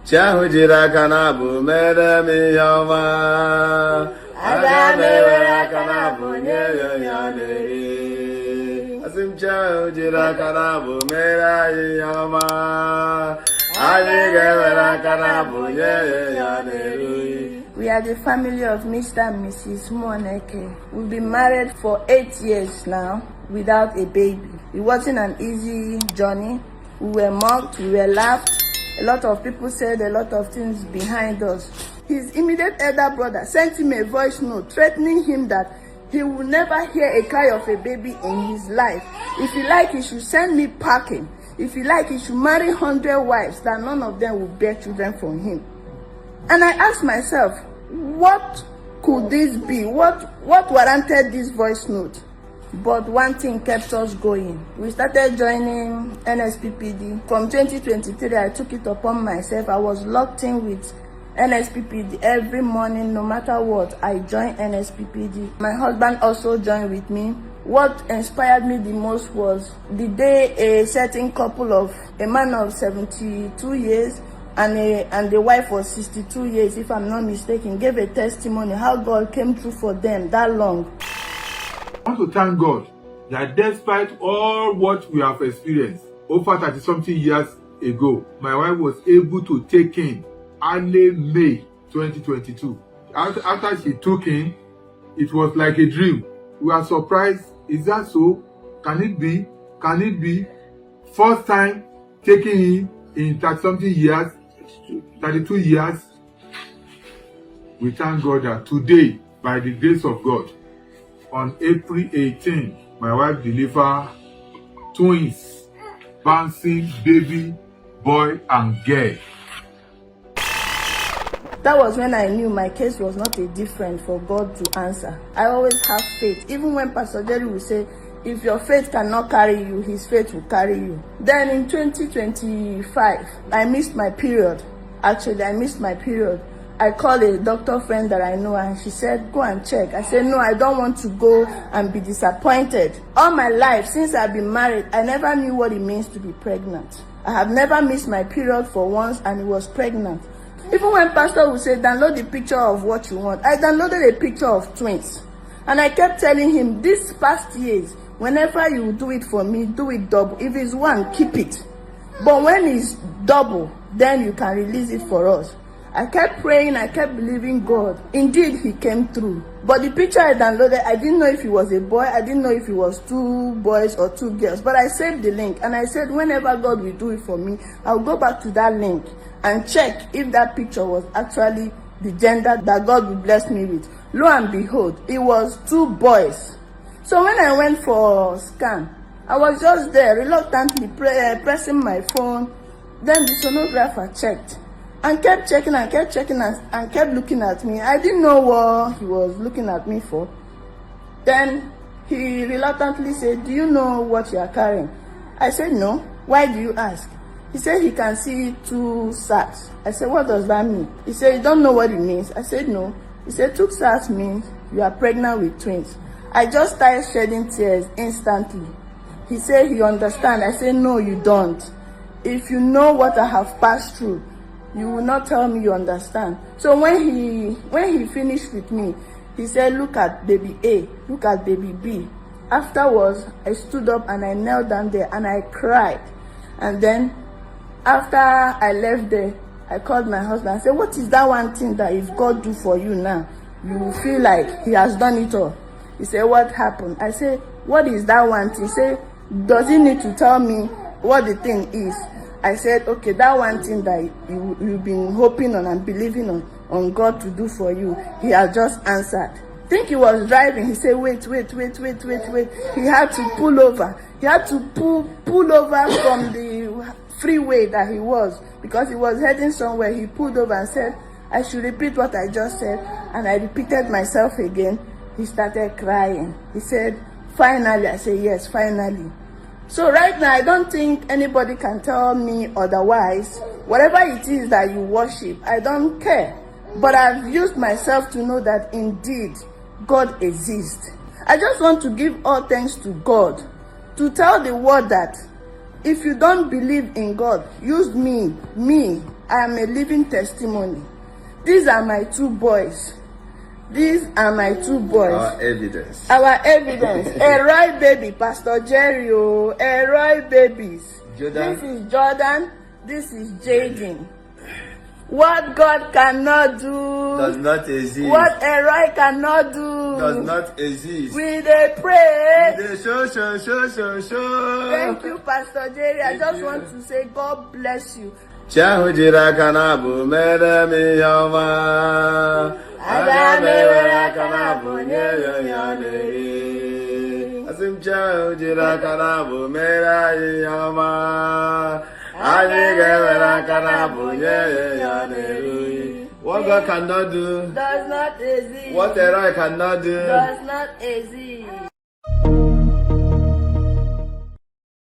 Chahujira kanabu meremi yama. Adamewera kanabu nyeyaneri. Asim chahujira kanabu meremi yama. Adamewera kanabu nyeyaneri. We are the family of Mr. and Mrs. Moneke. We've been married for 8 years now without a baby. It wasn't an easy journey. We were mocked, we were laughed. A lot of people said a lot of things behind us. His immediate elder brother sent him a voice note threatening him that he will never hear a cry of a baby in his life. If he like, he should send me packing. If he like, he should marry 100 wives, that none of them will bear children from him. And I asked myself, what could this be? What warranted this voice note? But one thing kept us going. We started joining NSPPD. From 2023, I took it upon myself. I was locked in with NSPPD every morning, no matter what. I joined NSPPD. My husband also joined with me. What inspired me the most was the day a certain couple of a man of 72 years and the wife was 62 years, if I'm not mistaken, gave a testimony how God came through for them that long. I want to thank God that despite all what we have experienced over 30-something years ago, my wife was able to take in early May 2022. After she took in, it was like a dream. We are surprised. Is that so? Can it be? Can it be? First time taking in 30-something years, 32 years. We thank God that today, by the grace of God, on April 18, my wife delivered twins, bouncing baby, boy and girl. That was when I knew my case was not a different for God to answer. I always have faith. Even when Pastor Jerry will say, if your faith cannot carry you, his faith will carry you. Then in 2025, I missed my period. Actually, I missed my period. I called a doctor friend that I know and she said, go and check. I said, no, I don't want to go and be disappointed. All my life, since I've been married, I never knew what it means to be pregnant. I have never missed my period for once and it was pregnant. Even when pastor would say, download the picture of what you want, I downloaded a picture of twins. And I kept telling him, these past years, whenever you do it for me, do it double. If it's one, keep it. But when it's double, then you can release it for us. I kept praying, I kept believing God. Indeed, he came through. But the picture I downloaded, I didn't know if he was a boy, I didn't know if it was 2 boys or 2 girls. But I saved the link and I said, whenever God will do it for me, I'll go back to that link and check if that picture was actually the gender that God will bless me with. Lo and behold, it was 2 boys. So when I went for scan, I was just there reluctantly pressing my phone. Then the sonographer checked and kept checking and kept checking and kept looking at me. I didn't know what he was looking at me for. Then he reluctantly said, do you know what you are carrying? I said, no. Why do you ask? He said he can see 2 sacks. I said, what does that mean? He said, you don't know what it means. I said, no. He said, 2 sacks means you are pregnant with twins. I just started shedding tears instantly. He said, you understand? I said, no, you don't. If you know what I have passed through, you will not tell me you understand. So when he finished with me, he said, look at baby A, look at baby B. Afterwards, I stood up and I knelt down there and I cried. And then after I left there, I called my husband and said, what is that one thing that if God do for you now, you will feel like he has done it all? He said, what happened? I said, what is that one thing? He said, does he need to tell me what the thing is? I said, okay, that one thing that you've been hoping on and believing on God to do for you, he has just answered. I think he was driving. He said, wait. He had to pull over. He had to pull over from the freeway that he was because he was heading somewhere. He pulled over and said, I should repeat what I just said. And I repeated myself again. He started crying. He said, finally. I said, yes, finally. So right now, I don't think anybody can tell me otherwise. Whatever it is that you worship, I don't care. But I've used myself to know that indeed, God exists. I just want to give all thanks to God, to tell the world that if you don't believe in God, use me I am a living testimony. These are my two boys. These are my two boys. Our evidence. Our evidence. Eroy baby, Pastor Jerry. Oh, Eroy babies. Jordan. This is Jordan. This is Jaden. What God cannot do Does not exist. What Eroy cannot do Does not exist. We dey pray. We dey show. Thank you, Pastor Jerry. I just want to say God bless you. Chiahu jira kanabu mere mi yoma. Ada mere kanabu nye yoneri. Asim chiahu jira kanabu mere yoma. Ani mere kanabu nye yoneri. What God cannot do does not exist. What Eroy cannot do does not exist.